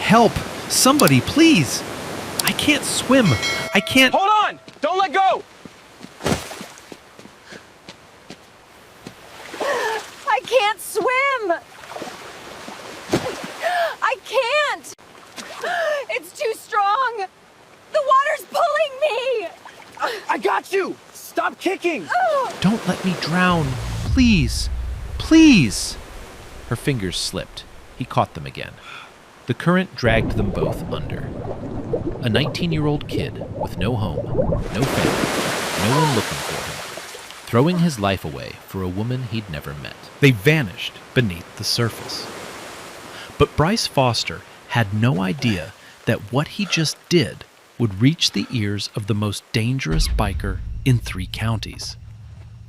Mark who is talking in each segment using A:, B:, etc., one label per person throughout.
A: Help! Somebody, please! I can't swim! I can't—
B: Hold on! Don't let go!
C: I can't swim! I can't! It's too strong! The water's pulling me!
B: I got you! Stop kicking!
A: Don't let me drown! Please! Please! Her fingers slipped. He caught them again. The current dragged them both under. A 19-year-old kid with no home, no family, no one looking for him, throwing his life away for a woman he'd never met. They vanished beneath the surface. But Bryce Foster had no idea that what he just did would reach the ears of the most dangerous biker in 3 counties.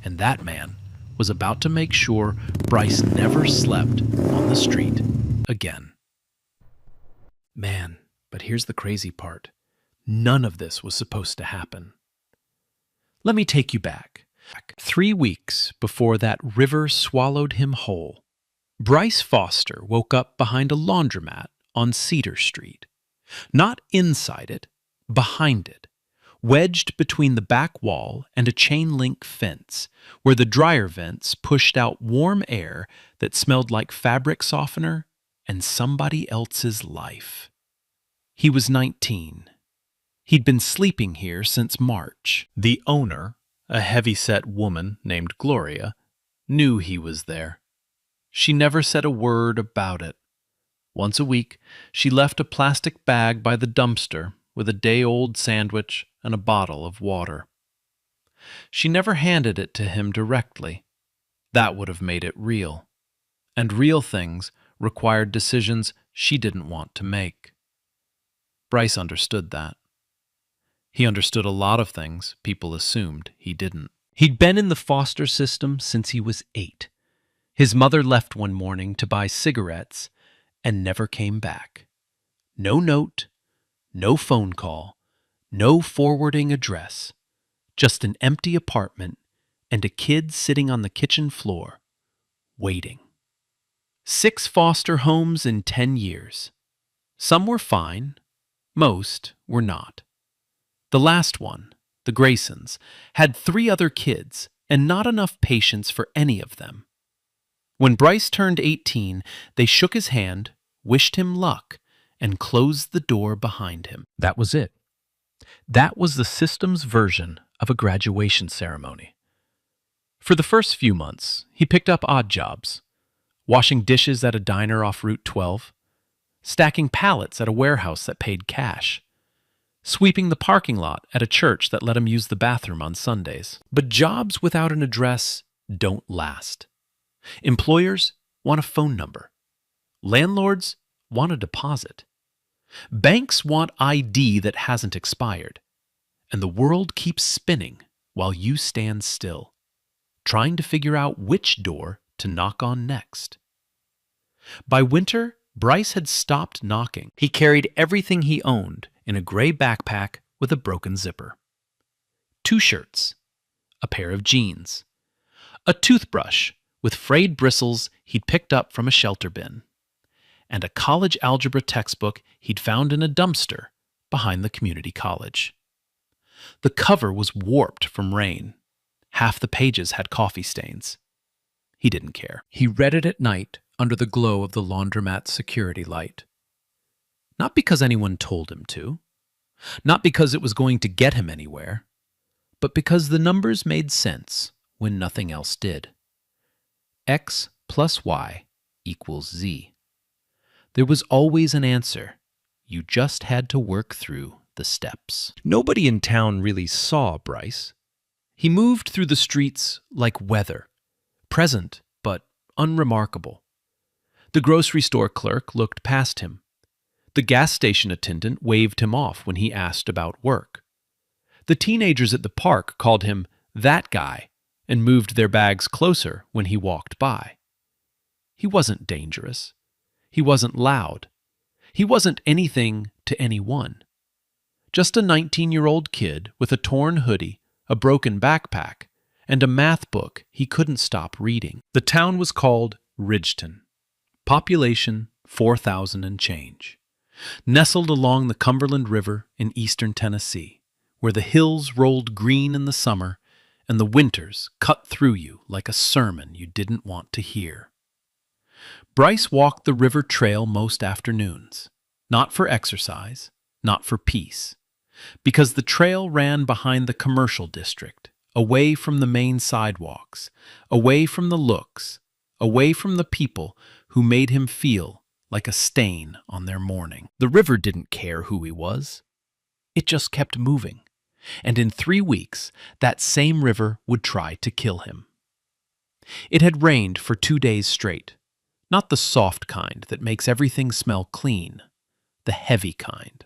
A: And that man was about to make sure Bryce never slept on the street again. Man, but here's the crazy part. None of this was supposed to happen. Let me take you back. 3 weeks before that river swallowed him whole, Bryce Foster woke up behind a laundromat on Cedar Street. Not inside it, behind it, wedged between the back wall and a chain-link fence, where the dryer vents pushed out warm air that smelled like fabric softener and somebody else's life. He was 19. He'd been sleeping here since March. The owner, a heavy-set woman named Gloria, knew he was there. She never said a word about it. Once a week, she left a plastic bag by the dumpster with a day-old sandwich and a bottle of water. She never handed it to him directly. That would have made it real. And real things required decisions she didn't want to make. Bryce understood that. He understood a lot of things people assumed he didn't. He'd been in the foster system since he was 8. His mother left one morning to buy cigarettes and never came back. No note, no phone call, no forwarding address, just an empty apartment and a kid sitting on the kitchen floor, waiting. 6 foster homes in 10 years. Some were fine, most were not. The last one, the Graysons, had 3 other kids and not enough patience for any of them. When Bryce turned 18, they shook his hand, wished him luck, and closed the door behind him. That was it. That was the system's version of a graduation ceremony. For the first few months, he picked up odd jobs, washing dishes at a diner off Route 12, stacking pallets at a warehouse that paid cash, sweeping the parking lot at a church that let him use the bathroom on Sundays. But jobs without an address don't last. Employers want a phone number. Landlords want a deposit. Banks want ID that hasn't expired. And the world keeps spinning while you stand still, trying to figure out which door to knock on next. By winter, Bryce had stopped knocking. He carried everything he owned in a gray backpack with a broken zipper. 2 shirts, a pair of jeans, a toothbrush with frayed bristles he'd picked up from a shelter bin, and a college algebra textbook he'd found in a dumpster behind the community college. The cover was warped from rain. Half the pages had coffee stains. He didn't care. He read it at night under the glow of the laundromat's security light. Not because anyone told him to, not because it was going to get him anywhere, but because the numbers made sense when nothing else did. X plus Y equals Z. There was always an answer. You just had to work through the steps. Nobody in town really saw Bryce. He moved through the streets like weather, present but unremarkable. The grocery store clerk looked past him. The gas station attendant waved him off when he asked about work. The teenagers at the park called him that guy and moved their bags closer when he walked by. He wasn't dangerous. He wasn't loud. He wasn't anything to anyone. Just a 19-year-old kid with a torn hoodie, a broken backpack, and a math book he couldn't stop reading. The town was called Ridgeton. Population 4,000 and change.
D: Nestled along the Cumberland River in eastern Tennessee, where the hills rolled green in the summer and the winters cut through you like a sermon you didn't want to hear. Bryce walked the river trail most afternoons, not for exercise, not for peace, because the trail ran behind the commercial district, away from the main sidewalks, away from the looks, away from the people who made him feel like a stain on their morning. The river didn't care who he was. It just kept moving, and in 3 weeks, that same river would try to kill him. It had rained for 2 days straight, not the soft kind that makes everything smell clean, the heavy kind.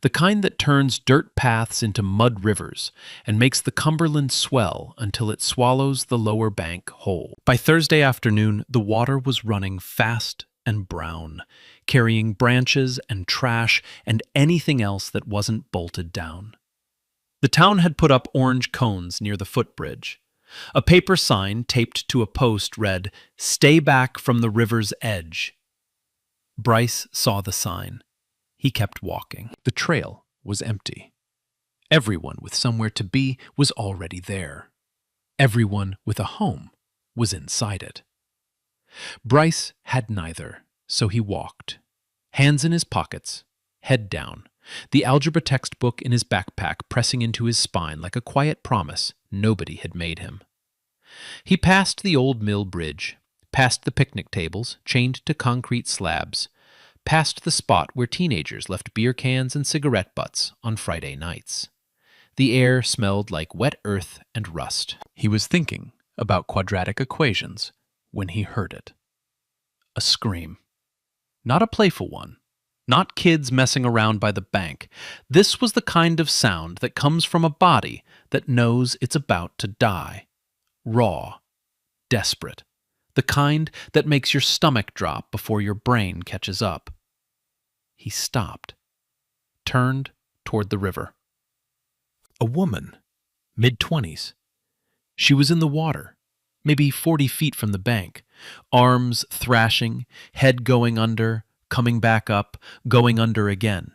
D: The kind that turns dirt paths into mud rivers and makes the Cumberland swell until it swallows the lower bank whole. By Thursday afternoon, the water was running fast and brown, carrying branches and trash and anything else that wasn't bolted down. The town had put up orange cones near the footbridge. A paper sign taped to a post read, "Stay back from the river's edge." Bryce saw the sign. He kept walking. The trail was empty. Everyone with somewhere to be was already there. Everyone with a home was inside it. Bryce had neither, so he walked, hands in his pockets, head down, the algebra textbook in his backpack pressing into his spine like a quiet promise nobody had made him. He passed the old mill bridge, past the picnic tables chained to concrete slabs, past the spot where teenagers left beer cans and cigarette butts on Friday nights. The air smelled like wet earth and rust. He was thinking about quadratic equations when he heard it. A scream. Not a playful one. Not kids messing around by the bank. This was the kind of sound that comes from a body that knows it's about to die. Raw. Desperate. The kind that makes your stomach drop before your brain catches up. He stopped, turned toward the river. A woman, mid-20s. She was in the water, maybe 40 feet from the bank, arms thrashing, head going under, coming back up, going under again.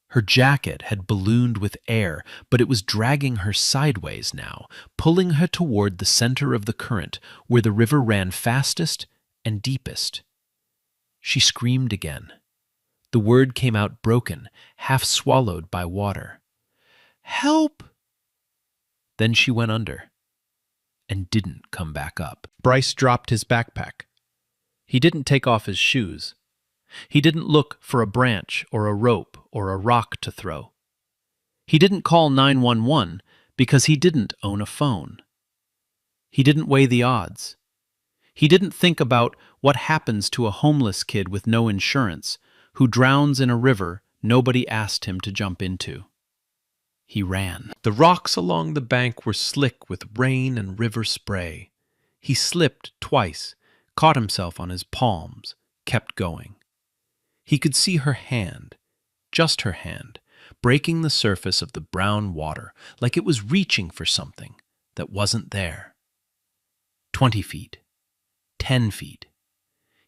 D: Her jacket had ballooned with air, but it was dragging her sideways now, pulling her toward the center of the current, where the river ran fastest and deepest. She screamed again. The word came out broken, half swallowed by water. "Help!" Then she went under, and didn't come back up. Bryce dropped his backpack. He didn't take off his shoes. He didn't look for a branch or a rope or a rock to throw. He didn't call 911 because he didn't own a phone. He didn't weigh the odds. He didn't think about what happens to a homeless kid with no insurance who drowns in a river nobody asked him to jump into. He ran. The rocks along the bank were slick with rain and river spray. He slipped twice, caught himself on his palms, kept going. He could see her hand, just her hand, breaking the surface of the brown water like it was reaching for something that wasn't there. 20 feet. 10 feet.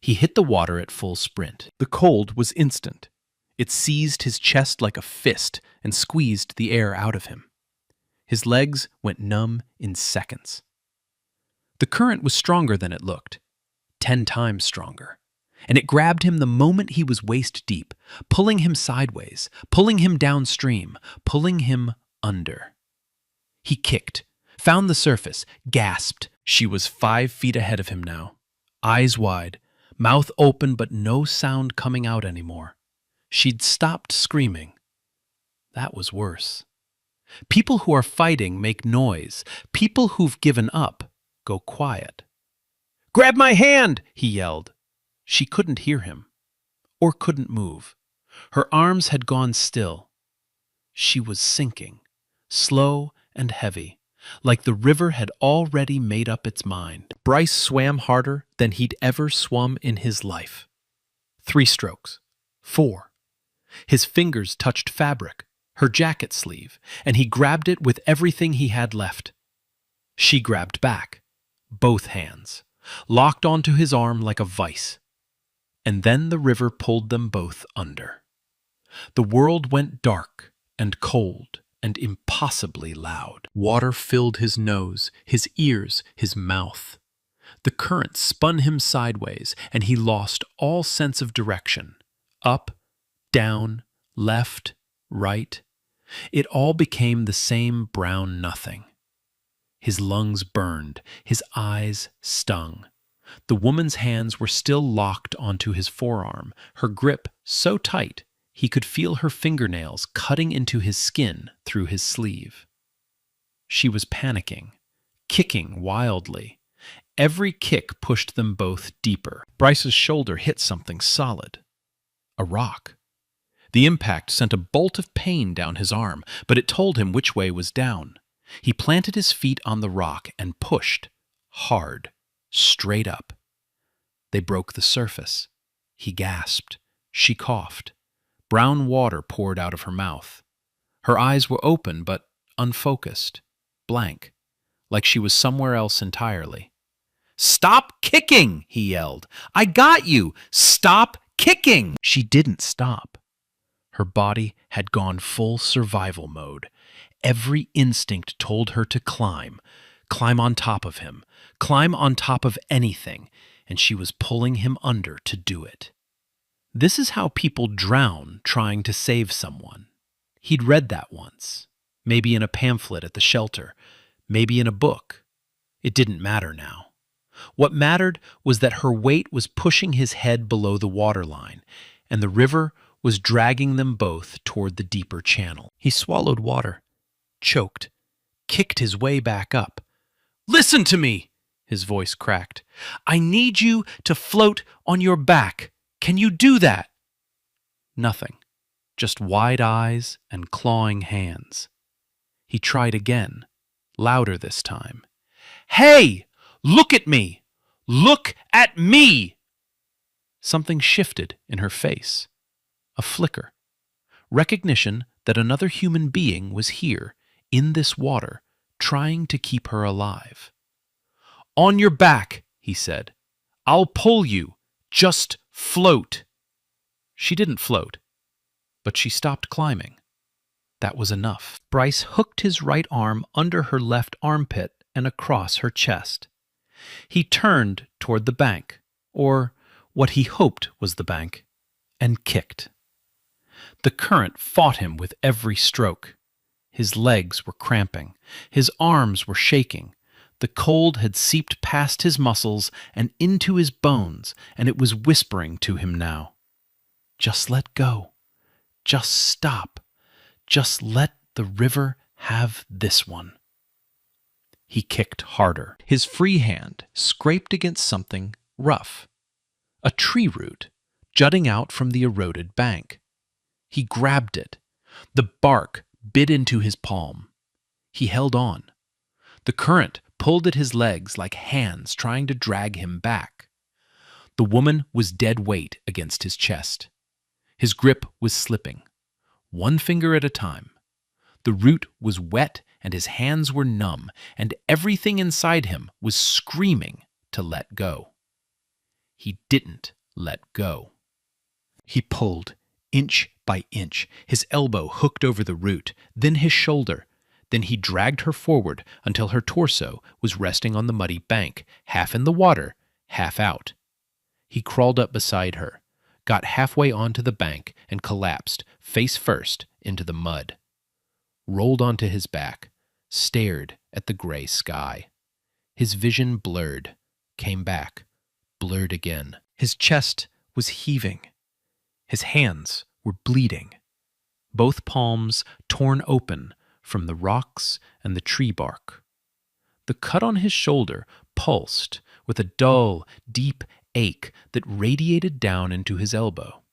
D: He hit the water at full sprint. The cold was instant. It seized his chest like a fist and squeezed the air out of him. His legs went numb in seconds. The current was stronger than it looked, 10 times stronger, and it grabbed him the moment he was waist deep, pulling him sideways, pulling him downstream, pulling him under. He kicked, found the surface, gasped. She was 5 feet ahead of him now, eyes wide, mouth open but no sound coming out anymore. She'd stopped screaming. That was worse. People who are fighting make noise. People who've given up go quiet. "Grab my hand!" he yelled. She couldn't hear him, or couldn't move. Her arms had gone still. She was sinking, slow and heavy, like the river had already made up its mind. Bryce swam harder than he'd ever swum in his life. 3 strokes. 4. His fingers touched fabric, her jacket sleeve, and he grabbed it with everything he had left. She grabbed back, both hands, locked onto his arm like a vice. And then the river pulled them both under. The world went dark and cold and impossibly loud. Water filled his nose, his ears, his mouth. The current spun him sideways, and he lost all sense of direction. Up, down, left, right. It all became the same brown nothing. His lungs burned, his eyes stung. The woman's hands were still locked onto his forearm, her grip so tight he could feel her fingernails cutting into his skin through his sleeve. She was panicking, kicking wildly. Every kick pushed them both deeper. Bryce's shoulder hit something solid. A rock. The impact sent a bolt of pain down his arm, but it told him which way was down. He planted his feet on the rock and pushed, hard, straight up. They broke the surface. He gasped. She coughed. Brown water poured out of her mouth. Her eyes were open but unfocused, blank, like she was somewhere else entirely. "Stop kicking!" he yelled. "I got you! Stop kicking!" She didn't stop. Her body had gone full survival mode. Every instinct told her to climb on top of him, climb on top of anything, and she was pulling him under to do it. This is how people drown trying to save someone. He'd read that once, maybe in a pamphlet at the shelter, maybe in a book. It didn't matter now. What mattered was that her weight was pushing his head below the waterline, and the river was dragging them both toward the deeper channel. He swallowed water, choked, kicked his way back up. "Listen to me!" His voice cracked. "I need you to float on your back. Can you do that?" Nothing. Just wide eyes and clawing hands. He tried again, louder this time. "Hey! Look at me! Look at me!" Something shifted in her face. A flicker. Recognition that another human being was here, in this water, trying to keep her alive. "On your back," he said. "I'll pull you. Just float." She didn't float, but she stopped climbing. That was enough. Bryce hooked his right arm under her left armpit and across her chest. He turned toward the bank, or what he hoped was the bank, and kicked. The current fought him with every stroke. His legs were cramping. His arms were shaking. The cold had seeped past his muscles and into his bones, and it was whispering to him now. Just let go. Just stop. Just let the river have this one. He kicked harder. His free hand scraped against something rough. A tree root jutting out from the eroded bank. He grabbed it. The bark bit into his palm. He held on. The current pulled at his legs like hands trying to drag him back. The woman was dead weight against his chest. His grip was slipping, one finger at a time. The root was wet and his hands were numb, and everything inside him was screaming to let go. He didn't let go. He pulled, inch by inch, his elbow hooked over the root, then his shoulder. Then he dragged her forward until her torso was resting on the muddy bank, half in the water, half out. He crawled up beside her, got halfway onto the bank, and collapsed, face first, into the mud. Rolled onto his back, stared at the gray sky. His vision blurred, came back, blurred again. His chest was heaving. His hands were bleeding. Both palms torn open from the rocks and the tree bark. The cut on his shoulder pulsed with a dull, deep ache that radiated down into his elbow.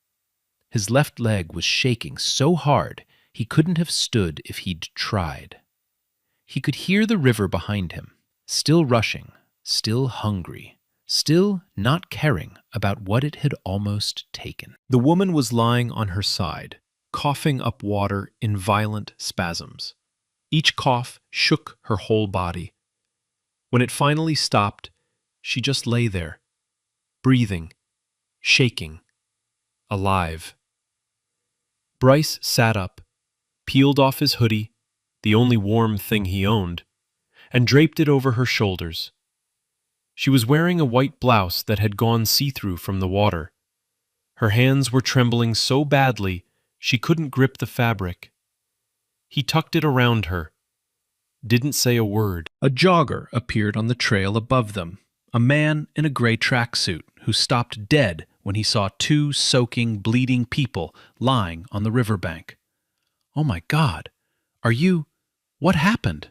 D: His left leg was shaking so hard he couldn't have stood if he'd tried. He could hear the river behind him, still rushing, still hungry, still not caring about what it had almost taken. The woman was lying on her side, coughing up water in violent spasms. Each cough shook her whole body. When it finally stopped, she just lay there, breathing, shaking, alive. Bryce sat up, peeled off his hoodie, the only warm thing he owned, and draped it over her shoulders. She was wearing a white blouse that had gone see-through from the water. Her hands were trembling so badly she couldn't grip the fabric. He tucked it around her, didn't say a word. A jogger appeared on the trail above them, a man in a gray tracksuit who stopped dead when he saw two soaking, bleeding people lying on the riverbank. "Oh my God, are you... what happened?"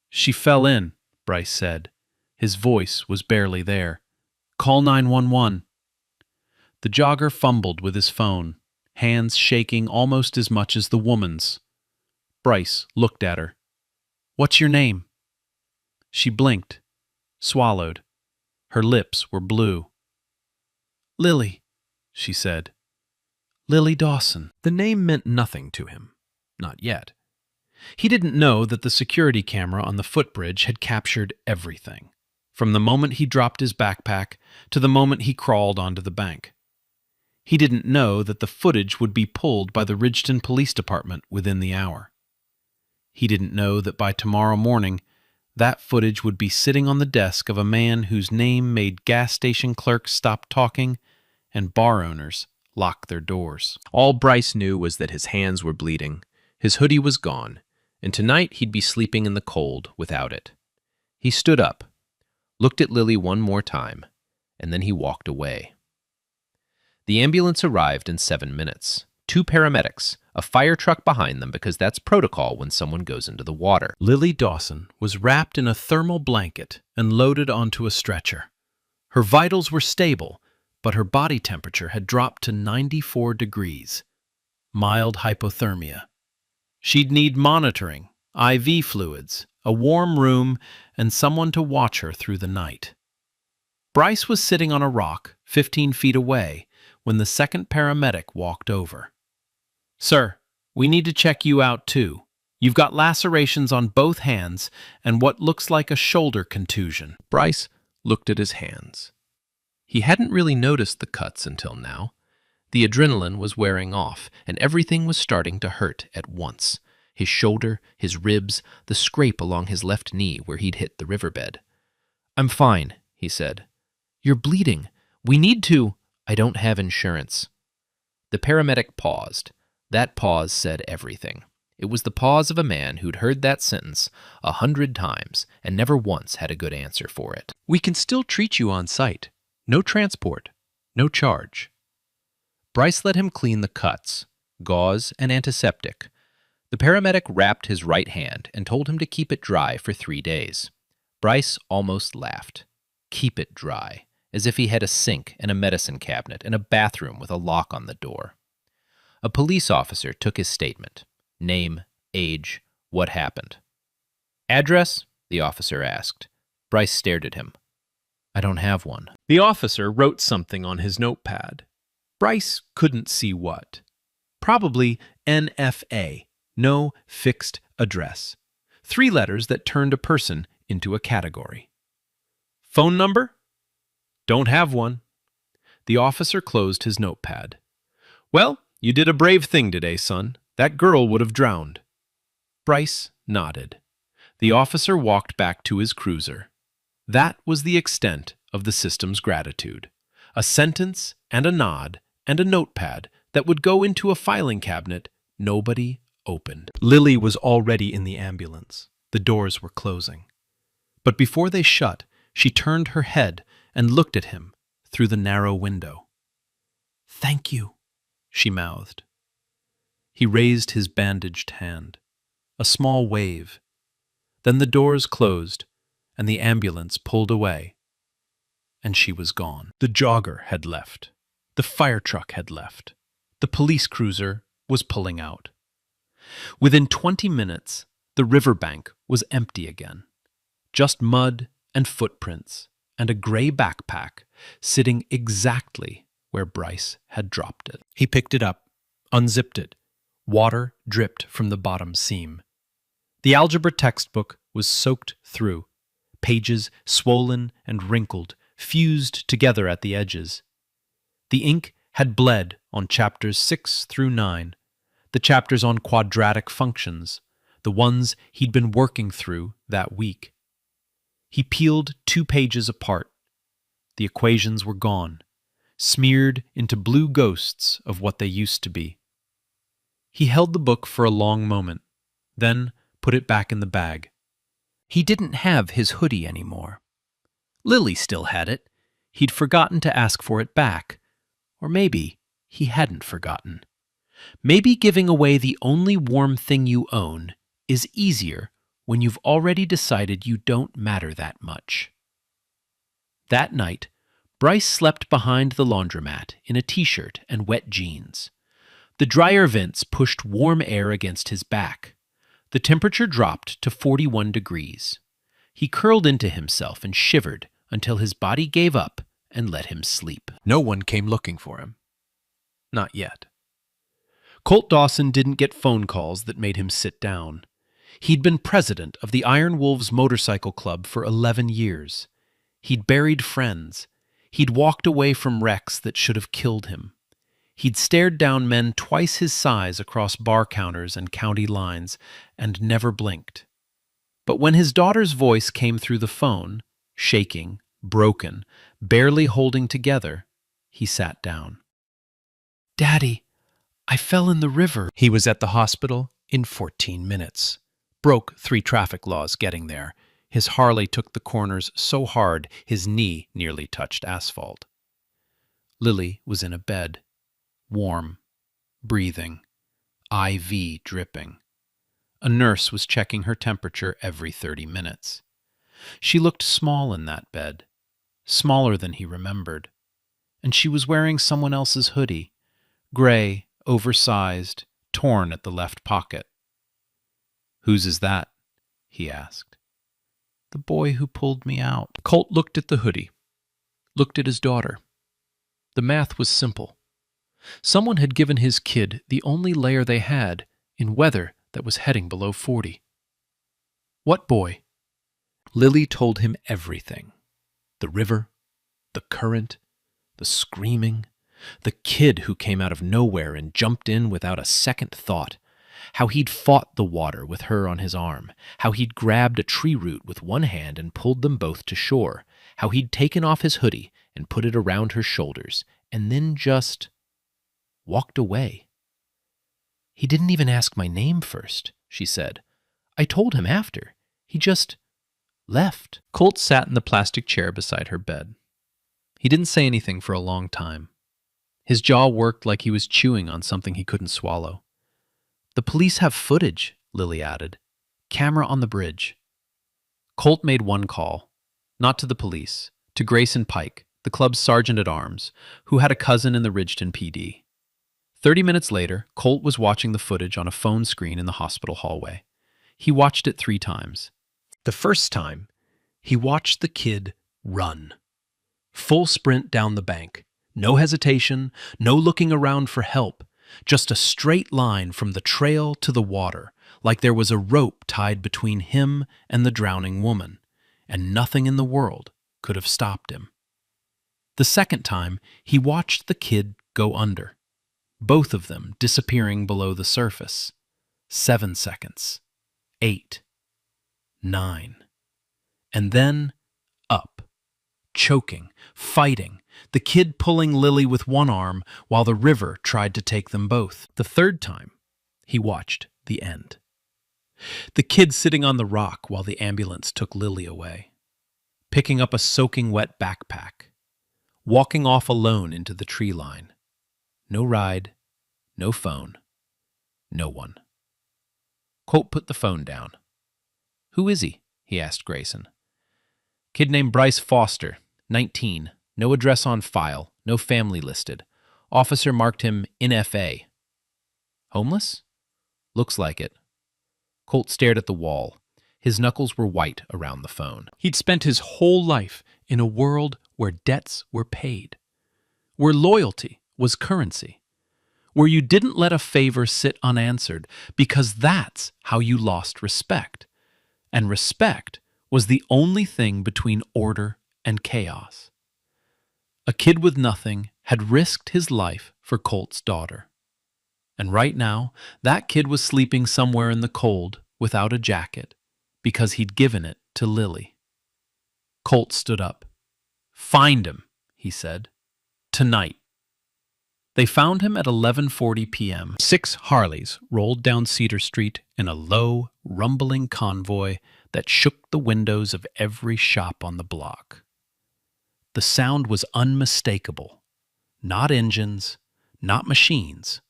D: "She fell in," Bryce said. His voice was barely there. "Call 911. The jogger fumbled with his phone, hands shaking almost as much as the woman's. Bryce looked at her. "What's your name?" She blinked, swallowed. Her lips were blue. "Lily," she said. "Lily Dawson." The name meant nothing to him. Not yet. He didn't know that the security camera on the footbridge had captured everything, from the moment he dropped his backpack to the moment he crawled onto the bank. He didn't know that the footage would be pulled by the Ridgeton Police Department within the hour. He didn't know that by tomorrow morning, that footage would be sitting on the desk of a man whose name made gas station clerks stop talking and bar owners lock their doors.
A: All Bryce knew was that his hands were bleeding, his hoodie was gone, and tonight he'd be sleeping in the cold without it. He stood up, looked at Lily one more time, and then he walked away. The ambulance arrived in 7 minutes. 2 paramedics, a fire truck behind them because that's protocol when someone goes into the water.
D: Lily Dawson was wrapped in a thermal blanket and loaded onto a stretcher. Her vitals were stable, but her body temperature had dropped to 94 degrees. Mild hypothermia. She'd need monitoring, IV fluids, a warm room, and someone to watch her through the night. Bryce was sitting on a rock 15 feet away when the second paramedic walked over. "Sir, we need to check you out too. You've got lacerations on both hands and what looks like a shoulder contusion."
A: Bryce looked at his hands. He hadn't really noticed the cuts until now. The adrenaline was wearing off, and everything was starting to hurt at once. His shoulder, his ribs, the scrape along his left knee where he'd hit the riverbed. "I'm fine," he said. "You're bleeding. We need to—" "I don't have insurance." The paramedic paused. That pause said everything. It was the pause of a man who'd heard that sentence 100 times and never once had a good answer for it.
D: "We can still treat you on site. No transport, no charge."
A: Bryce let him clean the cuts, gauze and antiseptic. The paramedic wrapped his right hand and told him to keep it dry for 3 days. Bryce almost laughed. Keep it dry, as if he had a sink and a medicine cabinet and a bathroom with a lock on the door. A police officer took his statement. Name, age, what happened. "Address?" the officer asked. Bryce stared at him. "I don't have one."
D: The officer wrote something on his notepad. Bryce couldn't see what. Probably NFA, no fixed address. 3 letters that turned a person into a category. "Phone number?" "Don't have one." The officer closed his notepad. "Well, you did a brave thing today, son. That girl would have drowned." Bryce nodded. The officer walked back to his cruiser. That was the extent of the system's gratitude. A sentence and a nod and a notepad that would go into a filing cabinet nobody opened. Lily was already in the ambulance. The doors were closing. But before they shut, she turned her head and looked at him through the narrow window. "Thank you," she mouthed. He raised his bandaged hand. A small wave. Then the doors closed, and the ambulance pulled away, and she was gone. The jogger had left. The fire truck had left. The police cruiser was pulling out. Within 20 minutes, the riverbank was empty again. Just mud and footprints and a gray backpack sitting exactly where Bryce had dropped it. He picked it up, unzipped it. Water dripped from the bottom seam. The algebra textbook was soaked through, pages swollen and wrinkled, fused together at the edges. The ink had bled on chapters 6 through 9, the chapters on quadratic functions, the ones he'd been working through that week. He peeled 2 pages apart. The equations were gone, smeared into blue ghosts of what they used to be. He held the book for a long moment, then put it back in the bag. He didn't have his hoodie anymore. Lily still had it. He'd forgotten to ask for it back. Or maybe he hadn't forgotten. Maybe giving away the only warm thing you own is easier when you've already decided you don't matter that much. That night, Bryce slept behind the laundromat in a t-shirt and wet jeans. The dryer vents pushed warm air against his back. The temperature dropped to 41 degrees. He curled into himself and shivered until his body gave up and let him sleep. No one came looking for him. Not yet. Colt Dawson didn't get phone calls that made him sit down. He'd been president of the Iron Wolves Motorcycle Club for 11 years. He'd buried friends. He'd walked away from wrecks that should have killed him. He'd stared down men twice his size across bar counters and county lines and never blinked. But when his daughter's voice came through the phone, shaking, broken, barely holding together, he sat down. "Daddy, I fell in the river." He was at the hospital in 14 minutes. Broke 3 traffic laws getting there. His Harley took the corners so hard his knee nearly touched asphalt. Lily was in a bed, warm, breathing, IV dripping. A nurse was checking her temperature every 30 minutes. She looked small in that bed, smaller than he remembered, and she was wearing someone else's hoodie, gray, oversized, torn at the left pocket. "Whose is that?" he asked. "The boy who pulled me out." Colt looked at the hoodie, looked at his daughter. The math was simple. Someone had given his kid the only layer they had in weather that was heading below 40. What boy? Lily told him everything. The river, the current, the screaming, the kid who came out of nowhere and jumped in without a second thought. How he'd fought the water with her on his arm. How he'd grabbed a tree root with one hand and pulled them both to shore. How he'd taken off his hoodie and put it around her shoulders, and then just walked away. "He didn't even ask my name first," she said. "I told him after. He just left." Colt sat in the plastic chair beside her bed. He didn't say anything for a long time. His jaw worked like he was chewing on something he couldn't swallow. "The police have footage," Lily added. "Camera on the bridge." Colt made one call, not to the police, to Grayson Pike, the club's sergeant-at-arms, who had a cousin in the Ridgeton PD. 30 minutes later, Colt was watching the footage on a phone screen in the hospital hallway. He watched it 3 times. The first time, he watched the kid run. Full sprint down the bank. No hesitation, no looking around for help. Just a straight line from the trail to the water, like there was a rope tied between him and the drowning woman, and nothing in the world could have stopped him. The second time, he watched the kid go under, both of them disappearing below the surface. 7 seconds, 8, 9, and then up, choking, fighting, the kid pulling Lily with one arm while the river tried to take them both. The third time, he watched the end. The kid sitting on the rock while the ambulance took Lily away, picking up a soaking wet backpack, walking off alone into the tree line. No ride, no phone, no one. Colt put the phone down. "Who is he?" he asked Grayson. "Kid named Bryce Foster, 19, no address on file, no family listed. Officer marked him NFA. Homeless? Looks like it." Colt stared at the wall. His knuckles were white around the phone. He'd spent his whole life in a world where debts were paid, where loyalty was currency, where you didn't let a favor sit unanswered because that's how you lost respect. And respect was the only thing between order and chaos. A kid with nothing had risked his life for Colt's daughter. And right now, that kid was sleeping somewhere in the cold without a jacket because he'd given it to Lily. Colt stood up. "Find him," he said. "Tonight." They found him at 11:40 p.m. 6 Harleys rolled down Cedar Street in a low, rumbling convoy that shook the windows of every shop on the block. The sound was unmistakable. Not engines, not machines.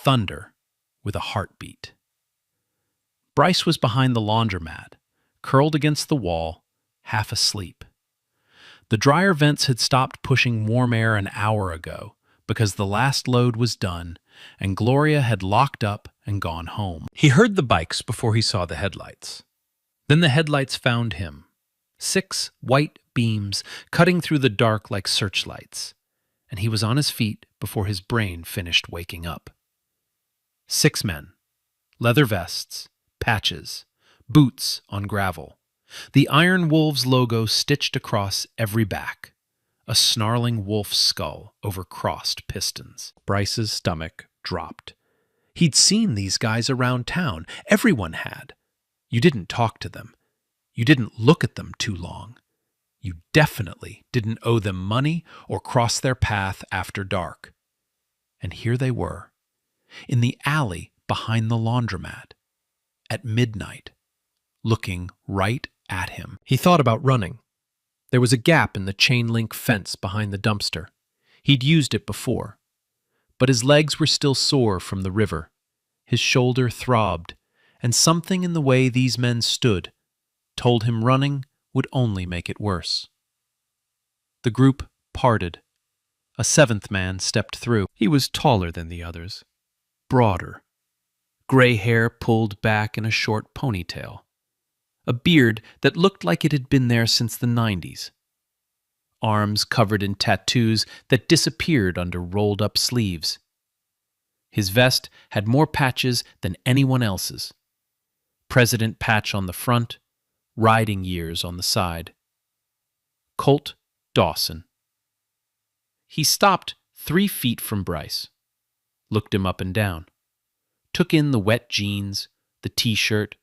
D: Thunder with a heartbeat. Bryce was behind the laundromat, curled against the wall, half asleep. The dryer vents had stopped pushing warm air an hour ago because the last load was done and Gloria had locked up and gone home. He heard the bikes before he saw the headlights. Then the headlights found him. 6 white beams cutting through the dark like searchlights, and he was on his feet before his brain finished waking up. 6 men, leather vests, patches, boots on gravel, the Iron Wolves logo stitched across every back, a snarling wolf's skull over crossed pistons. Bryce's stomach dropped. He'd seen these guys around town. Everyone had. You didn't talk to them. You didn't look at them too long. You definitely didn't owe them money or cross their path after dark. And here they were, in the alley behind the laundromat, at midnight, looking right at him. He thought about running. There was a gap in the chain-link fence behind the dumpster. He'd used it before. But his legs were still sore from the river. His shoulder throbbed, and something in the way these men stood told him running would only make it worse. The group parted. A 7th man stepped through. He was taller than the others, broader, gray hair pulled back in a short ponytail, a beard that looked like it had been there since the 90s, arms covered in tattoos that disappeared under rolled-up sleeves. His vest had more patches than anyone else's. President patch on the front, riding years on the side. Colt Dawson. He stopped 3 feet from Bryce, looked him up and down, took in the wet jeans, the t-shirt,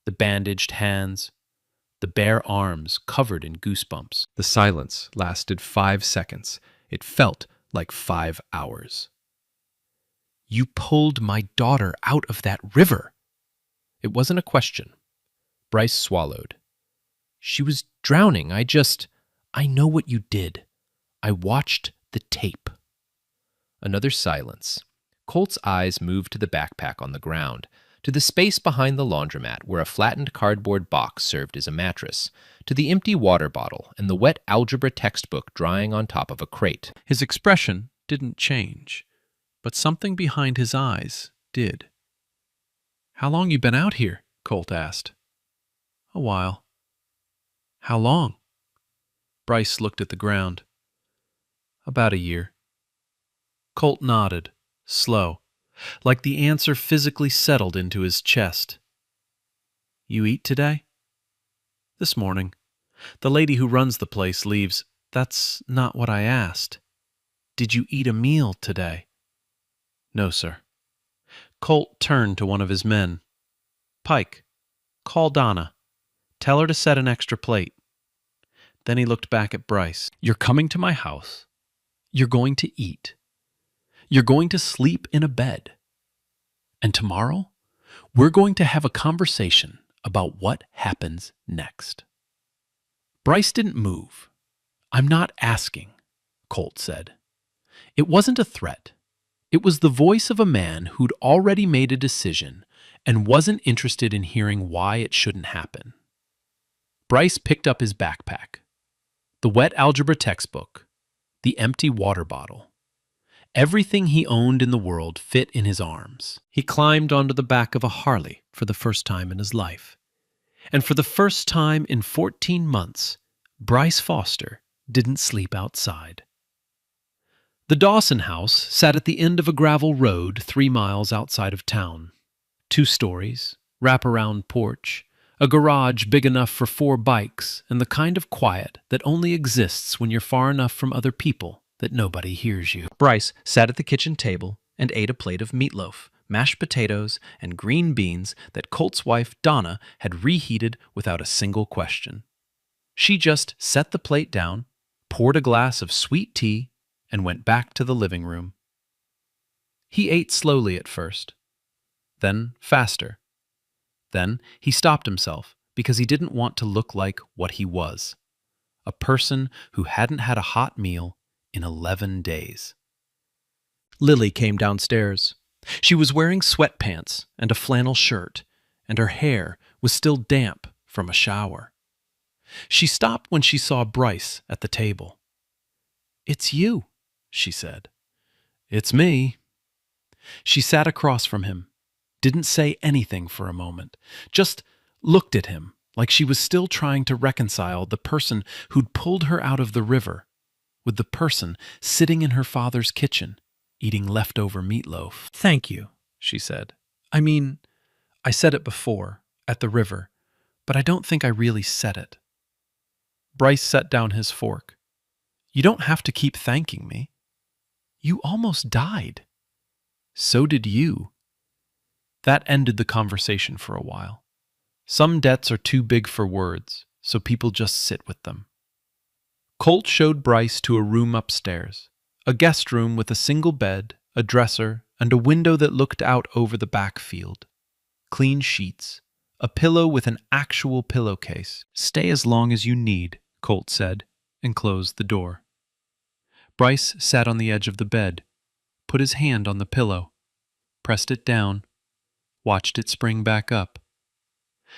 D: the bandaged hands, the bare arms covered in goosebumps. The silence lasted 5 seconds. It felt like 5 hours. "You pulled my daughter out of that river." It wasn't a question. Bryce swallowed. "She was drowning. I know what you did. I watched the tape." Another silence. Colt's eyes moved to the backpack on the ground, to the space behind the laundromat where a flattened cardboard box served as a mattress, to the empty water bottle and the wet algebra textbook drying on top of a crate. His expression didn't change, but something behind his eyes did. "How long you been out here?" Colt asked. "A while." "How long?" Bryce looked at the ground. "About a year." Colt nodded, slow, like the answer physically settled into his chest. "You eat today?" "This morning. The lady who runs the place leaves." "That's not what I asked. Did you eat a meal today?" "No, sir." Colt turned to one of his men. "Pike, call Donna. Tell her to set an extra plate." Then he looked back at Bryce. "You're coming to my house. You're going to eat. You're going to sleep in a bed. And tomorrow, we're going to have a conversation about what happens next." Bryce didn't move. "I'm not asking," Colt said. It wasn't a threat. It was the voice of a man who'd already made a decision and wasn't interested in hearing why it shouldn't happen. Bryce picked up his backpack, the wet algebra textbook, the empty water bottle. Everything he owned in the world fit in his arms. He climbed onto the back of a Harley for the first time in his life. And for the first time in 14 months, Bryce Foster didn't sleep outside. The Dawson house sat at the end of a gravel road 3 miles outside of town. 2 stories, wraparound porch, a garage big enough for 4 bikes, and the kind of quiet that only exists when you're far enough from other people that nobody hears you. Bryce sat at the kitchen table and ate a plate of meatloaf, mashed potatoes, and green beans that Colt's wife, Donna, had reheated without a single question. She just set the plate down, poured a glass of sweet tea, and went back to the living room. He ate slowly at first, then faster. Then he stopped himself because he didn't want to look like what he was, a person who hadn't had a hot meal in 11 days. Lily came downstairs. She was wearing sweatpants and a flannel shirt, and her hair was still damp from a shower. She stopped when she saw Bryce at the table. "It's you," she said. "It's me." She sat across from him, didn't say anything for a moment, just looked at him like she was still trying to reconcile the person who'd pulled her out of the river with the person sitting in her father's kitchen eating leftover meatloaf. "Thank you," she said. "I mean, I said it before, at the river, but I don't think I really said it." Bryce set down his fork. "You don't have to keep thanking me. You almost died. So did you." That ended the conversation for a while. Some debts are too big for words, so people just sit with them. Colt showed Bryce to a room upstairs, a guest room with a single bed, a dresser, and a window that looked out over the back field. Clean sheets, a pillow with an actual pillowcase. "Stay as long as you need," Colt said, and closed the door. Bryce sat on the edge of the bed, put his hand on the pillow, pressed it down, watched it spring back up.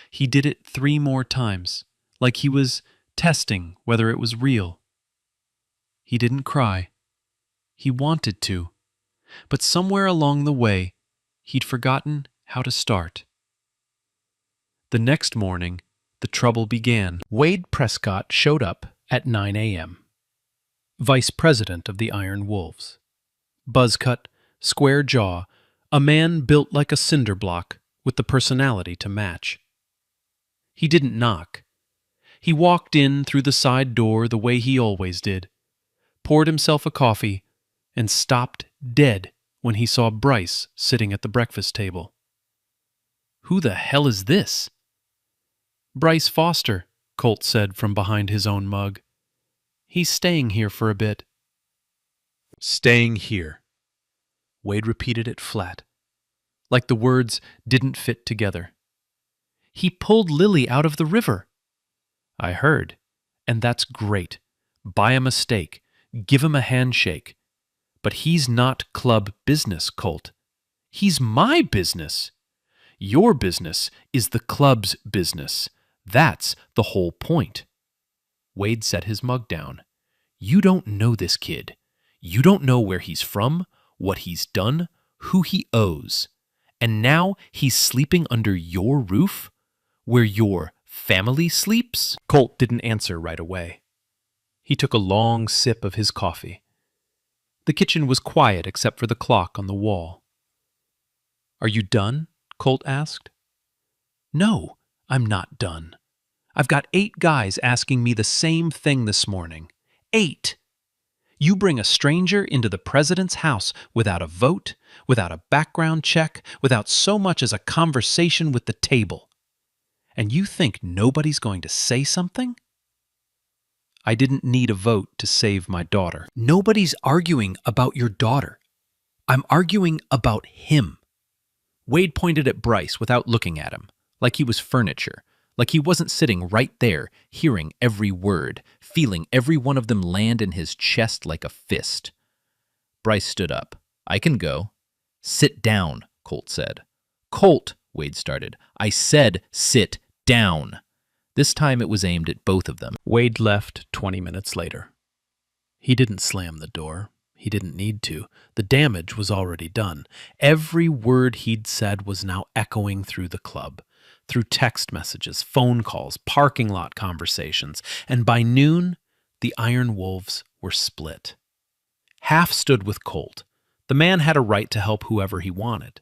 D: He did it 3 more times, like he was testing whether it was real. He didn't cry. He wanted to, but somewhere along the way, he'd forgotten how to start. The next morning, the trouble began. Wade Prescott showed up at 9 a.m., vice president of the Iron Wolves. Buzzcut, square jaw, a man built like a cinder block with the personality to match. He didn't knock. He walked in through the side door the way he always did, poured himself a coffee, and stopped dead when he saw Bryce sitting at the breakfast table. "Who the hell is this?" "Bryce Foster," Colt said from behind his own mug. "He's staying here for a bit." "Staying here." Wade repeated it flat, like the words didn't fit together. "He pulled Lily out of the river." "I heard, and that's great. Buy him a steak, give him a handshake. But he's not club business, Colt. He's my business. Your business is the club's business. That's the whole point." Wade set his mug down. "You don't know this kid. You don't know where he's from, what he's done, who he owes. And now he's sleeping under your roof, where your family sleeps?" Colt didn't answer right away. He took a long sip of his coffee. The kitchen was quiet except for the clock on the wall. "Are you done?" Colt asked. "No, I'm not done. I've got 8 guys asking me the same thing this morning. 8! You bring a stranger into the president's house without a vote, without a background check, without so much as a conversation with the table. And you think nobody's going to say something?" "I didn't need a vote to save my daughter." "Nobody's arguing about your daughter. I'm arguing about him." Wade pointed at Bryce without looking at him, like he was furniture, like he wasn't sitting right there, hearing every word, feeling every one of them land in his chest like a fist. Bryce stood up. "I can go." "Sit down," Colt said. "Colt," Wade started. "I said sit down." This time it was aimed at both of them. Wade left 20 minutes later. He didn't slam the door. He didn't need to. The damage was already done. Every word he'd said was now echoing through the club, through text messages, phone calls, parking lot conversations, and by noon, the Iron Wolves were split. Half stood with Colt. The man had a right to help whoever he wanted.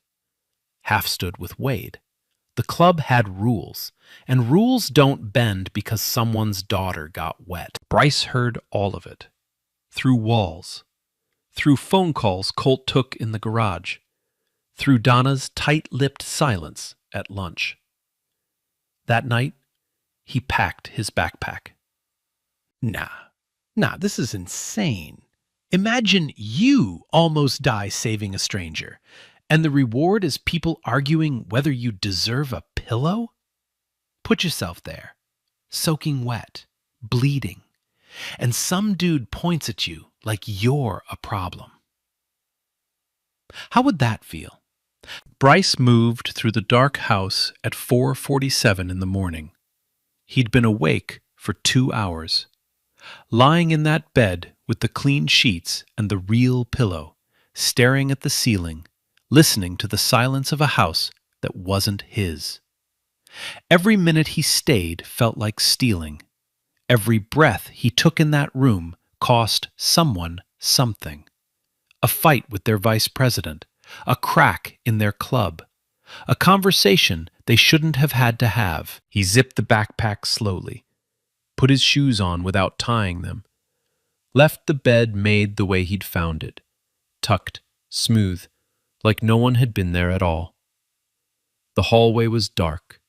D: Half stood with Wade. The club had rules, and rules don't bend because someone's daughter got wet. Bryce heard all of it. Through walls. through phone calls Colt took in the garage, through Donna's tight-lipped silence at lunch. That night, he packed his backpack. Nah, this is insane. Imagine you almost die saving a stranger, and the reward is people arguing whether you deserve a pillow? Put yourself there, soaking wet, bleeding, and some dude points at you like you're a problem. How would that feel? Bryce moved through the dark house at 4:47 in the morning. He'd been awake for 2 hours, lying in that bed with the clean sheets and the real pillow, staring at the ceiling, listening to the silence of a house that wasn't his. Every minute he stayed felt like stealing. Every breath he took in that room cost someone something. A fight with their vice president, a crack in their club, a conversation they shouldn't have had to have. He zipped the backpack slowly, put his shoes on without tying them, left the bed made the way he'd found it, tucked, smooth, like no one had been there at all. The hallway was dark.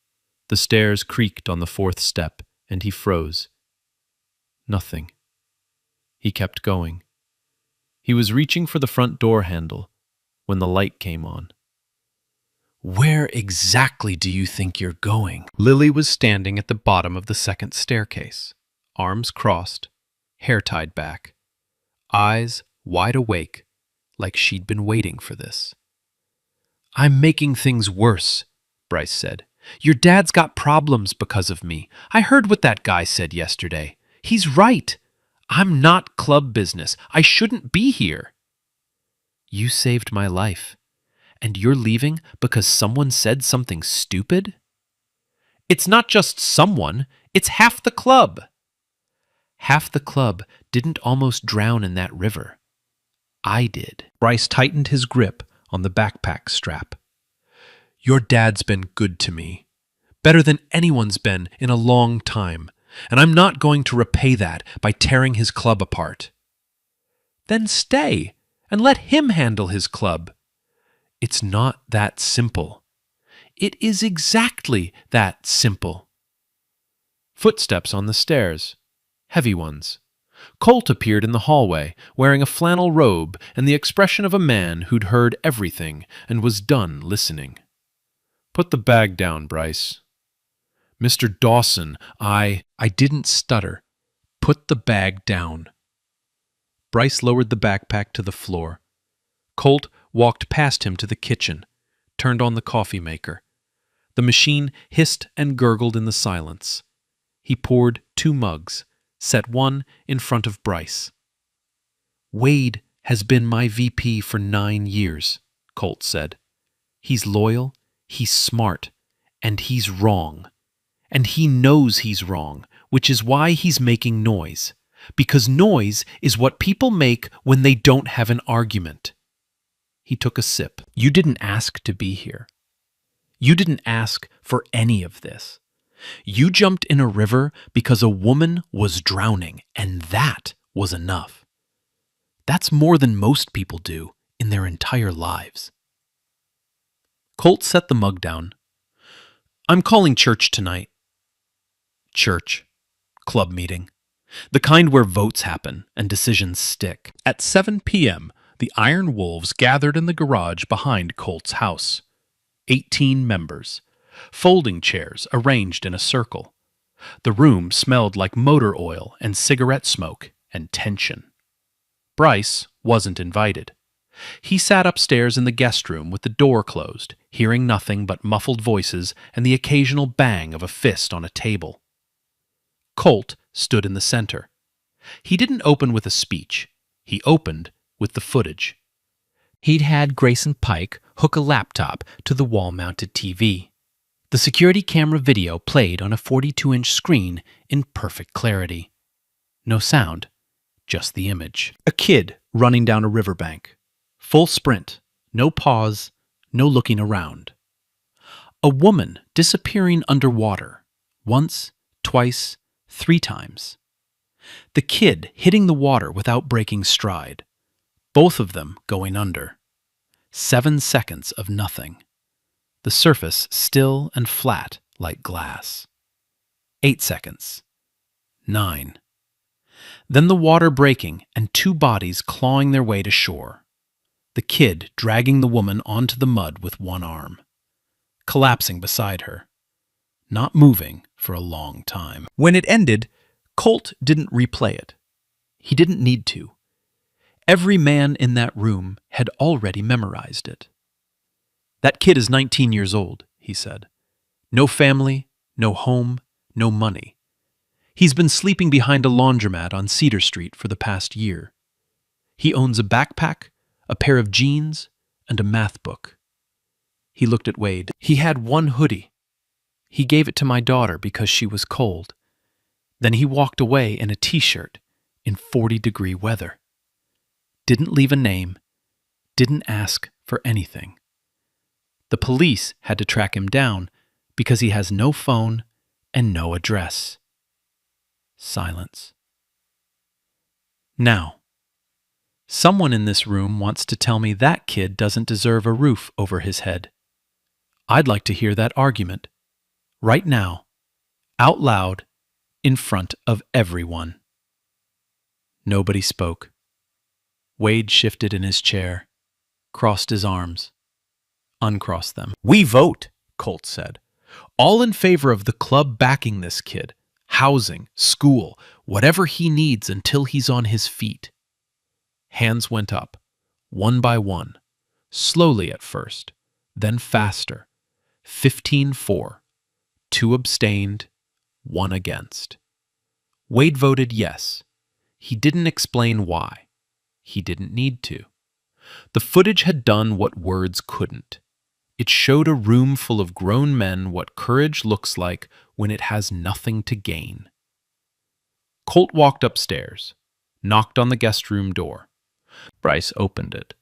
D: The stairs creaked on the 4th step, and he froze. Nothing. He kept going. He was reaching for the front door handle when the light came on. Where exactly do you think you're going? Lily was standing at the bottom of the 2nd staircase, arms crossed, hair tied back, eyes wide awake, like she'd been waiting for this. I'm making things worse, Bryce said. Your dad's got problems because of me. I heard what that guy said yesterday. He's right. I'm not club business. I shouldn't be here. You saved my life, and you're leaving because someone said something stupid? It's not just someone, it's half the club. Half the club didn't almost drown in that river. I did. Bryce tightened his grip on the backpack strap. Your dad's been good to me, better than anyone's been in a long time, and I'm not going to repay that by tearing his club apart. Then stay and let him handle his club. It's not that simple. It is exactly that simple. Footsteps on the stairs, heavy ones. Colt appeared in the hallway, wearing a flannel robe and the expression of a man who'd heard everything and was done listening. Put the bag down, Bryce. Mr. Dawson, I didn't stutter. Put the bag down. Bryce lowered the backpack to the floor. Colt walked past him to the kitchen, turned on the coffee maker. The machine hissed and gurgled in the silence. He poured 2 mugs, set one in front of Bryce. Wade has been my VP for 9 years, Colt said. He's loyal, he's smart, and he's wrong. And he knows he's wrong, which is why he's making noise. Because noise is what people make when they don't have an argument. He took a sip. You didn't ask to be here. You didn't ask for any of this. You jumped in a river because a woman was drowning, and that was enough. That's more than most people do in their entire lives. Colt set the mug down. I'm calling church tonight. Church. Club meeting. The kind where votes happen and decisions stick. At 7 p.m., the Iron Wolves gathered in the garage behind Colt's house. 18 members. Folding chairs arranged in a circle. The room smelled like motor oil and cigarette smoke and tension. Bryce wasn't invited. He sat upstairs in the guest room with the door closed, hearing nothing but muffled voices and the occasional bang of a fist on a table. Colt stood in the center. He didn't open with a speech. He opened with the footage. He'd had Grayson Pike hook a laptop to the wall-mounted TV. The security camera video played on a 42-inch screen in perfect clarity. No sound, just the image. A kid running down a riverbank. Full sprint, no pause, no looking around. A woman disappearing underwater, once, twice, 3 times. The kid hitting the water without breaking stride. both of them going under. 7 seconds of nothing. The surface still and flat like glass. 8 seconds. 9. Then the water breaking and 2 bodies clawing their way to shore. The kid dragging the woman onto the mud with one arm. Collapsing beside her. Not moving for a long time. When it ended, Colt didn't replay it. He didn't need to. Every man in that room had already memorized it. "That kid is 19 years old," he said. "No family, no home, no money. He's been sleeping behind a laundromat on Cedar Street for the past year. He owns a backpack, a pair of jeans, and a math book." He looked at Wade. "He had one hoodie. He gave it to my daughter because she was cold. Then he walked away in a t-shirt in 40-degree weather. Didn't leave a name, didn't ask for anything. The police had to track him down because he has no phone and no address." Silence. "Now, someone in this room wants to tell me that kid doesn't deserve a roof over his head. I'd like to hear that argument. Right now, out loud, in front of everyone." Nobody spoke. Wade shifted in his chair, crossed his arms, uncrossed them. "We vote," Colt said. "All in favor of the club backing this kid. Housing, school, whatever he needs until he's on his feet." Hands went up, one by one, slowly at first, then faster. 15-4. 2 abstained, 1 against. Wade voted yes. He didn't explain why. He didn't need to. The footage had done what words couldn't. It showed a room full of grown men what courage looks like when it has nothing to gain. Colt walked upstairs, knocked on the guest room door. Bryce opened it.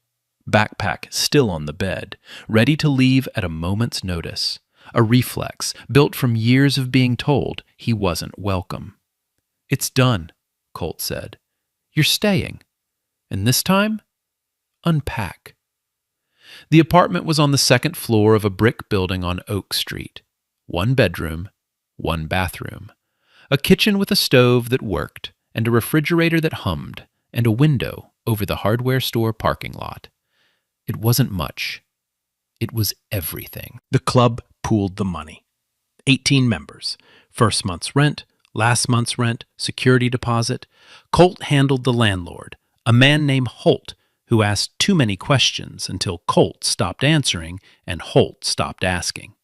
D: Backpack still on the bed, ready to leave at a moment's notice. A reflex built from years of being told he wasn't welcome. "It's done," Colt said. "You're staying. And this time, unpack." The apartment was on the 2nd floor of a brick building on Oak Street. 1 bedroom, 1 bathroom. A kitchen with a stove that worked, and a refrigerator that hummed, and a window over the hardware store parking lot. It wasn't much. It was everything. The club pooled the money. 18 members. First month's rent, last month's rent, security deposit. Colt handled the landlord, a man named Holt, who asked too many questions until Colt stopped answering and Holt stopped asking.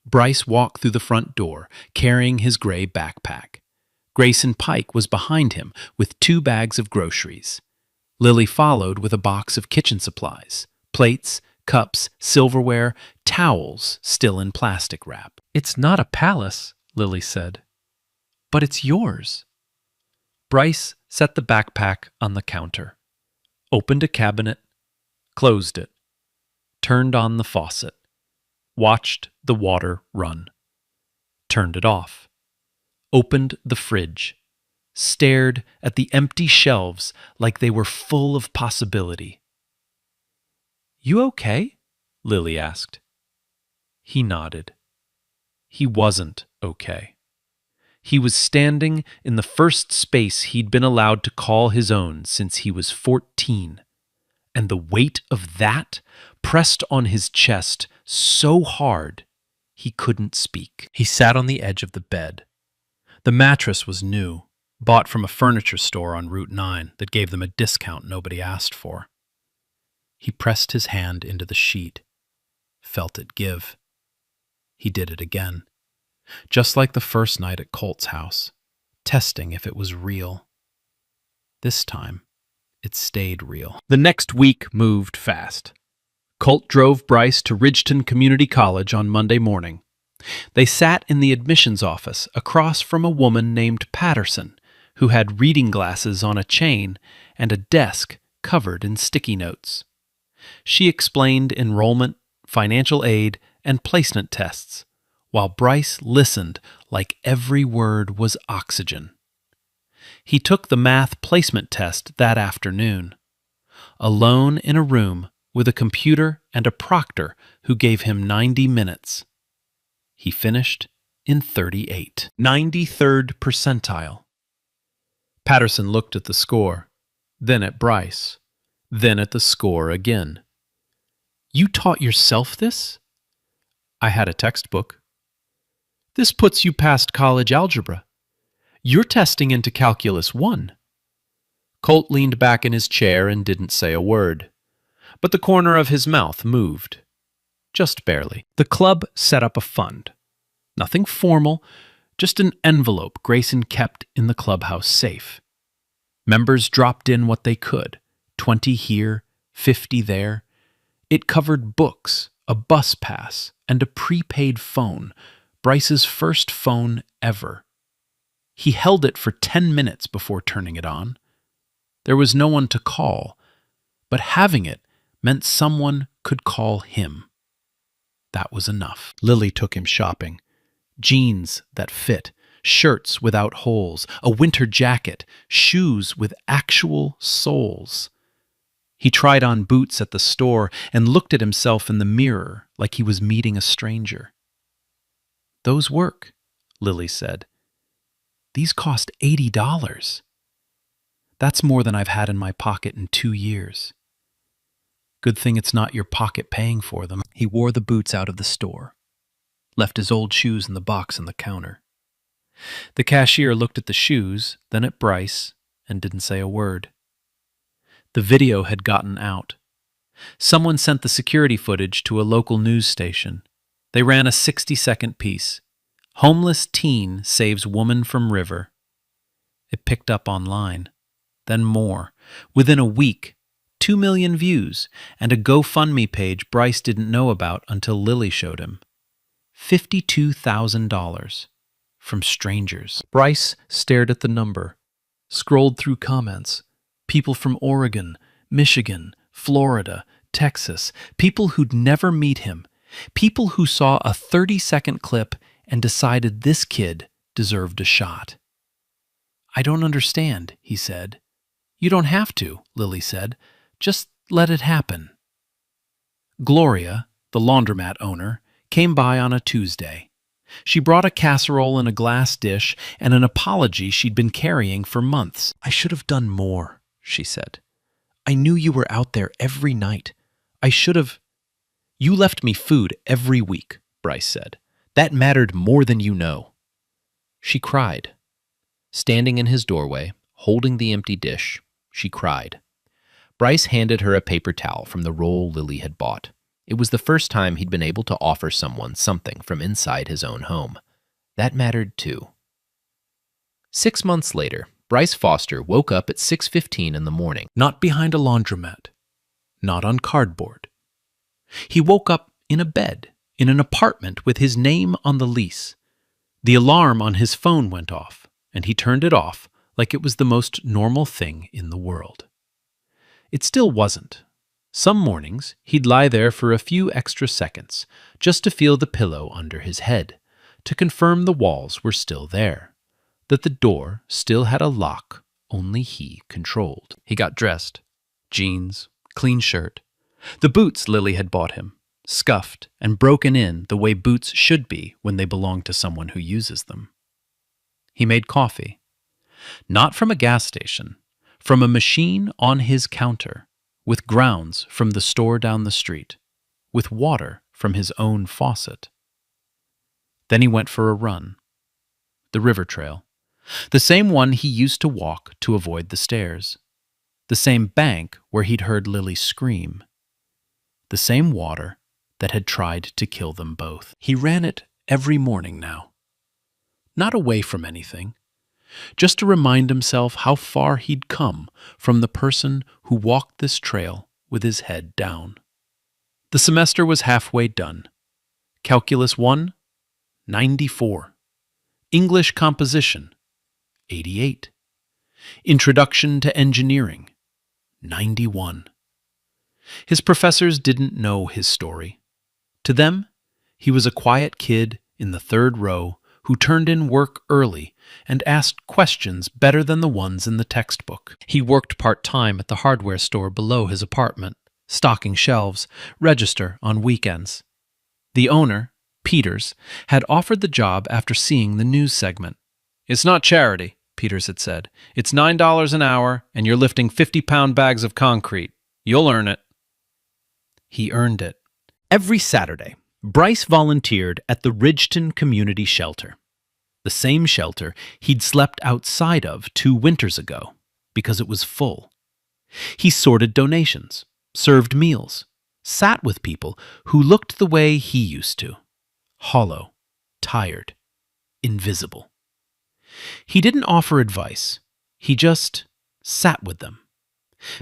D: Bryce walked through the front door, carrying his gray backpack. Grayson Pike was behind him with 2 bags of groceries. Lily followed with a box of kitchen supplies, plates, cups, silverware, towels still in plastic wrap. "It's not a palace," Lily said, "but it's yours." Bryce set the backpack on the counter, opened a cabinet, closed it, turned on the faucet, watched the water run, turned it off, opened the fridge, stared at the empty shelves like they were full of possibility. "You okay?" Lily asked. He nodded. He wasn't okay. He was standing in the first space he'd been allowed to call his own since he was 14, and the weight of that pressed on his chest so hard he couldn't speak. He sat on the edge of the bed. The mattress was new, bought from a furniture store on Route 9 that gave them a discount nobody asked for. He pressed his hand into the sheet, felt it give. He did it again, just like the first night at Colt's house, testing if it was real. This time, it stayed real. The next week moved fast. Colt drove Bryce to Ridgeton Community College on Monday morning. They sat in the admissions office across from a woman named Patterson, who had reading glasses on a chain and a desk covered in sticky notes. She explained enrollment, financial aid, and placement tests, while Bryce listened like every word was oxygen. He took the math placement test that afternoon. alone in a room with a computer and a proctor who gave him 90 minutes. He finished in 38. 93rd percentile. Patterson looked at the score, then at Bryce, then at the score again. You taught yourself this? I had a textbook. This puts you past college algebra. You're testing into Calculus 1. Colt leaned back in his chair and didn't say a word, but the corner of his mouth moved. Just barely. The club set up a fund. Nothing formal, just an envelope Grayson kept in the clubhouse safe. Members dropped in what they could, 20 here, 50 there. It covered books, a bus pass, and a prepaid phone, Bryce's first phone ever. He held it for 10 minutes before turning it on. There was no one to call, but having it meant someone could call him. That was enough. Lily took him shopping. Jeans that fit, shirts without holes, a winter jacket, shoes with actual soles. He tried on boots at the store and looked at himself in the mirror like he was meeting a stranger. Those work, Lily said. These cost $80. That's more than I've had in my pocket in 2 years. Good thing it's not your pocket paying for them. He wore the boots out of the store, left his old shoes in the box on the counter. The cashier looked at the shoes, then at Bryce, and didn't say a word. The video had gotten out. Someone sent the security footage to a local news station. They ran a 60-second piece. Homeless teen saves woman from river. It picked up online. Then more. Within a week, 2 million views, and a GoFundMe page Bryce didn't know about until Lily showed him. $52,000. From strangers. Bryce stared at the number, scrolled through comments. People from Oregon, Michigan, Florida, Texas, people who'd never meet him, people who saw a 30-second clip and decided this kid deserved a shot. I don't understand, he said. You don't have to, Lily said. Just let it happen. Gloria, the laundromat owner, came by on a Tuesday. She brought a casserole in a glass dish and an apology she'd been carrying for months. I should have done more, she said. I knew you were out there every night. I should have... You left me food every week, Bryce said. That mattered more than you know. She cried. Standing in his doorway, holding the empty dish, she cried. Bryce handed her a paper towel from the roll Lily had bought. It was the first time he'd been able to offer someone something from inside his own home. That mattered too. 6 months later, Bryce Foster woke up at 6:15 in the morning. Not behind a laundromat. Not on cardboard. He woke up in a bed, in an apartment with his name on the lease. The alarm on his phone went off, and he turned it off like it was the most normal thing in the world. It still wasn't. Some mornings, he'd lie there for a few extra seconds, just to feel the pillow under his head, to confirm the walls were still there, that the door still had a lock only he controlled. He got dressed. Jeans, clean shirt. The boots Lily had bought him, scuffed and broken in the way boots should be when they belong to someone who uses them. He made coffee. Not from a gas station, from a machine on his counter, with grounds from the store down the street, with water from his own faucet. Then he went for a run. The river trail. The same one he used to walk to avoid the stairs. The same bank where he'd heard Lily scream. The same water that had tried to kill them both. He ran it every morning now. Not away from anything, just to remind himself how far he'd come from the person who walked this trail with his head down. The semester was halfway done. Calculus 1, 94. English composition, 88. Introduction to engineering, 91. His professors didn't know his story. To them, he was a quiet kid in the third row who turned in work early and asked questions better than the ones in the textbook. He worked part-time at the hardware store below his apartment, stocking shelves, register on weekends. The owner, Peters, had offered the job after seeing the news segment. "It's not charity," Peters had said. "It's $9 an hour, and you're lifting 50-pound bags of concrete. You'll earn it." He earned it. Every Saturday, Bryce volunteered at the Ridgeton Community Shelter, the same shelter he'd slept outside of 2 winters ago because it was full. He sorted donations, served meals, sat with people who looked the way he used to, hollow, tired, invisible. He didn't offer advice. He just sat with them.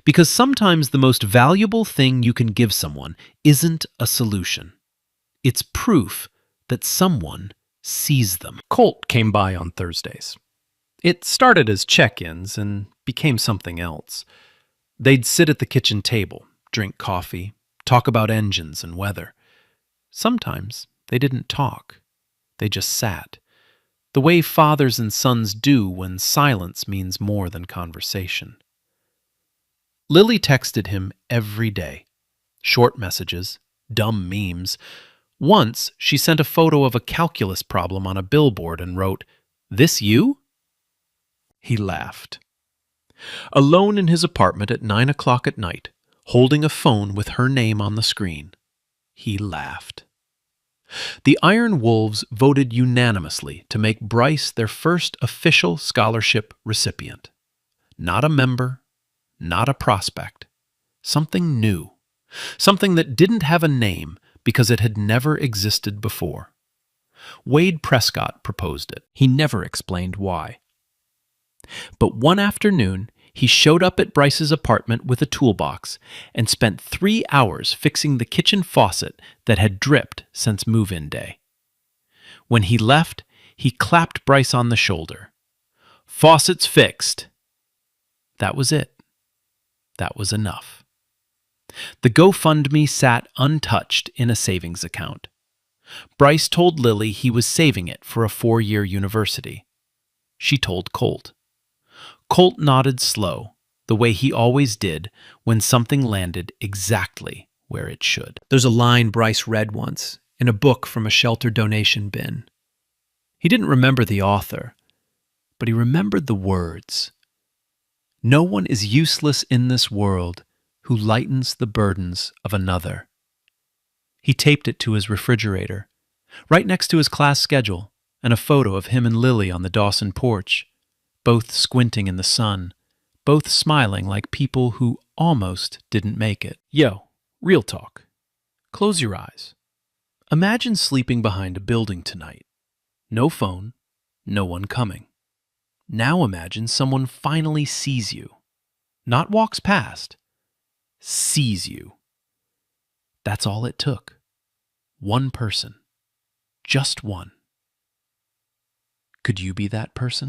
D: Because sometimes the most valuable thing you can give someone isn't a solution. It's proof that someone sees them. Colt came by on Thursdays. It started as check-ins and became something else. They'd sit at the kitchen table, drink coffee, talk about engines and weather. Sometimes they didn't talk. They just sat, the way fathers and sons do when silence means more than conversation. Lily texted him every day. Short messages, dumb memes. Once, she sent a photo of a calculus problem on a billboard and wrote, "This you?" He laughed. Alone in his apartment at 9 o'clock at night, holding a phone with her name on the screen, he laughed. The Iron Wolves voted unanimously to make Bryce their first official scholarship recipient. Not a member, not a prospect. Something new. Something that didn't have a name because it had never existed before. Wade Prescott proposed it. He never explained why. But one afternoon, he showed up at Bryce's apartment with a toolbox and spent 3 hours fixing the kitchen faucet that had dripped since move-in day. When he left, he clapped Bryce on the shoulder. "Faucet's fixed." That was it. That was enough. The GoFundMe sat untouched in a savings account. Bryce told Lily he was saving it for a 4-year university. She told Colt. Colt nodded slow, the way he always did when something landed exactly where it should. There's a line Bryce read once in a book from a shelter donation bin. He didn't remember the author, but he remembered the words. "No one is useless in this world who lightens the burdens of another." He taped it to his refrigerator, right next to his class schedule and a photo of him and Lily on the Dawson porch, both squinting in the sun, both smiling like people who almost didn't make it. Yo, real talk. Close your eyes. Imagine sleeping behind a building tonight. No phone, no one coming. Now imagine someone finally sees you. Not walks past. Sees you. That's all it took. One person. Just one. Could you be that person?